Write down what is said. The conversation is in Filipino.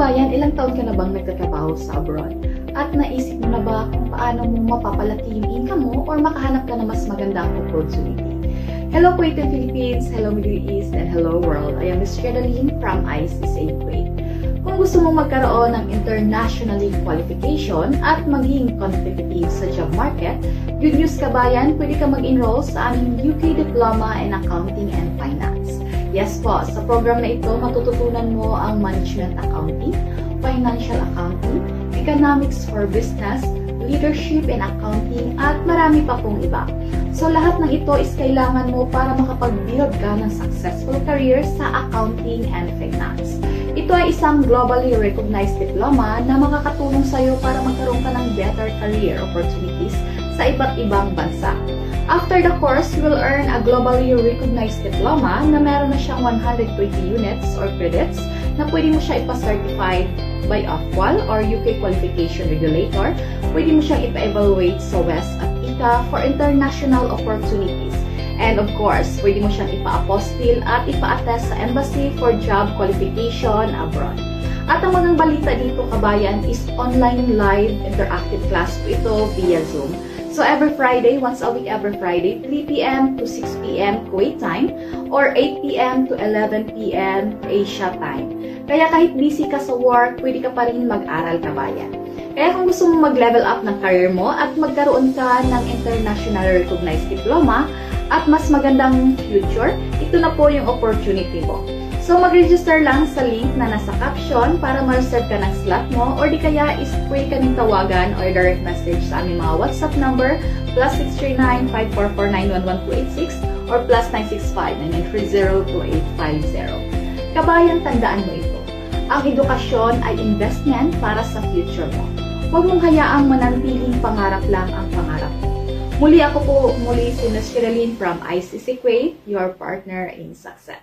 Kabayan, ilang taon ka na bang nagtatrabaho sa abroad? At naisip mo na ba kung paano mo mapapalaki yung income mo or makahanap ka na mas magandang opportunity? Hello Kuwait and Philippines, hello Middle East, and hello world. I am Ms. Jedaline from ICSA Kuwait. Kung gusto mong magkaroon ng internationally qualification at maging competitive sa job market, good news kabayan, pwede ka mag-enroll sa aming UK Diploma in Accounting and Finance. Yes po, sa program na ito, matututunan mo ang Management Accounting, Financial Accounting, Economics for Business, Leadership and Accounting, at marami pa pong iba. So lahat ng ito is kailangan mo para makapag-build ka ng successful career sa accounting and finance. Ito ay isang globally recognized diploma na makakatulong sa iyo para magkaroon ka ng better career opportunities sa iba't ibang bansa. After the course, you will earn a globally recognized diploma na meron na siyang 120 units or credits na pwede mo siya ipa-certify by OFQUAL or UK Qualification Regulator. Pwede mo siyang ipa-evaluate sa WES at ICA for international opportunities. And of course, pwede mo siyang ipa-apostille at ipa-attest sa embassy for job qualification abroad. At ang magandang balita dito kabayan is online live interactive class po ito via Zoom. So every Friday, once a week every Friday, 3 p.m. to 6 p.m. Kuwait time or 8 p.m. to 11 p.m. Asia time. Kaya kahit busy ka sa work, pwede ka pa rin mag-aral kabayan. Kaya kung gusto mo mag-level up ng career mo at magkaroon ka ng international recognized diploma at mas magandang future, ito na po yung opportunity mo. So mag-register lang sa link na nasa caption para ma-reserve ka ng slot mo or di kaya is pwede ka ning tawagan or direct message sa aming mga WhatsApp number +639-5449-11286 or +965-9930-2850. Kabayan, tandaan mo ito. Ang edukasyon ay investment para sa future mo. Huwag mong hayaang manantiling pangarap lang ang pangarap mo. Muli si Ms. Jedaline from ICSA Kuwait, your partner in success.